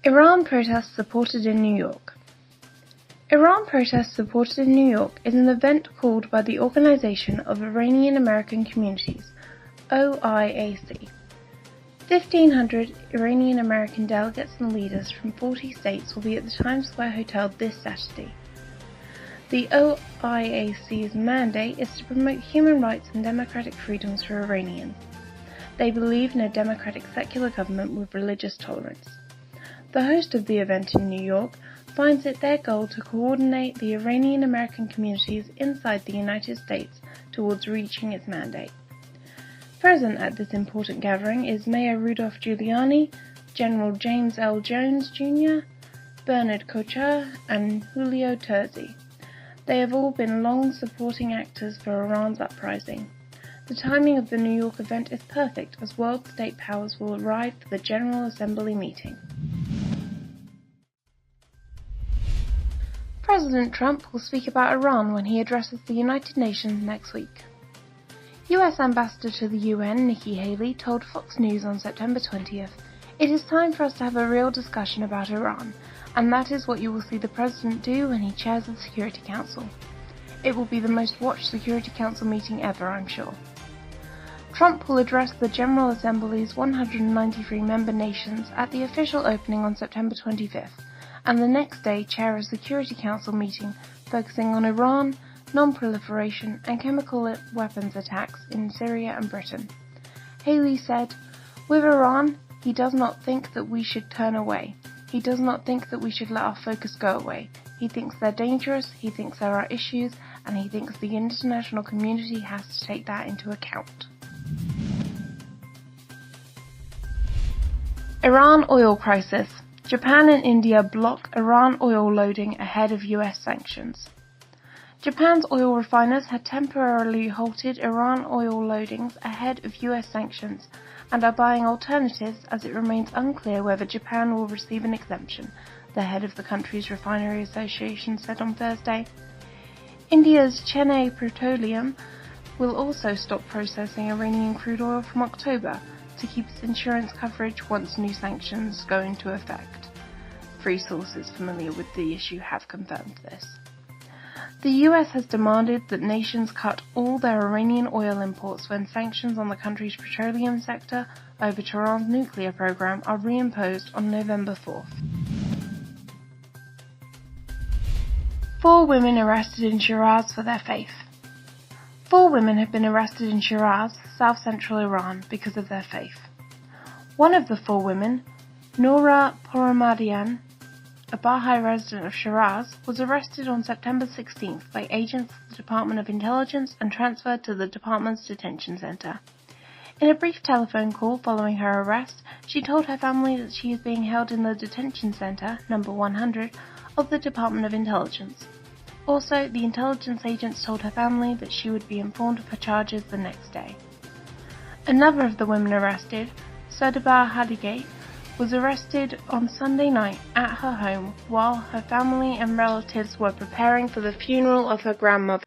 Iran protests supported in New York. Iran protests supported in New York is an event called by the Organization of Iranian American Communities, OIAC. 1,500 Iranian American delegates and leaders from 40 states will be at the Times Square Hotel this Saturday. The OIAC's mandate is to promote human rights and democratic freedoms for Iranians. They believe in a democratic secular government with religious tolerance. The host of the event in New York finds it their goal to coordinate the Iranian American communities inside the United States towards reaching its mandate. Present at this important gathering is Mayor Rudolph Giuliani, General James L. Jones Jr., Bernard Kouchner, and Giulio Terzi. They have all been long supporting actors for Iran's uprising. The timing of the New York event is perfect as world state powers will arrive for the General Assembly meeting. President Trump will speak about Iran when he addresses the United Nations next week. US Ambassador to the UN, Nikki Haley, told Fox News on September 20th, "It is time for us to have a real discussion about Iran, and that is what you will see the President do when he chairs the Security Council. It will be the most watched Security Council meeting ever, I'm sure." Trump will address the General Assembly's 193 member nations at the official opening on September 25th, and the next day chair a Security Council meeting focusing on Iran, non-proliferation and chemical weapons attacks in Syria and Britain. Haley said, "With Iran, he does not think that we should turn away. He does not think that we should let our focus go away. He thinks they're dangerous, he thinks there are issues, and he thinks the international community has to take that into account." Iran oil crisis. Japan and India block Iran oil loading ahead of US sanctions. Japan's oil refiners had temporarily halted Iran oil loadings ahead of US sanctions and are buying alternatives as it remains unclear whether Japan will receive an exemption, the head of the country's refinery association said on Thursday. India's Chennai Petroleum will also stop processing Iranian crude oil from October to keep its insurance coverage once new sanctions go into effect. 3 sources familiar with the issue have confirmed this. The US has demanded that nations cut all their Iranian oil imports when sanctions on the country's petroleum sector over Tehran's nuclear program are reimposed on November 4th. 4 women arrested in Shiraz for their faith. 4 women have been arrested in Shiraz, south-central Iran, because of their faith. One of the 4 women, Noura Pourmadian, a Baha'i resident of Shiraz, was arrested on September 16th by agents of the Department of Intelligence and transferred to the department's detention center. In a brief telephone call following her arrest, she told her family that she is being held in the detention center, number 100, of the Department of Intelligence. Also, the intelligence agents told her family that she would be informed of her charges the next day. Another of the women arrested, Sodaba Hadigate, was arrested on Sunday night at her home while her family and relatives were preparing for the funeral of her grandmother.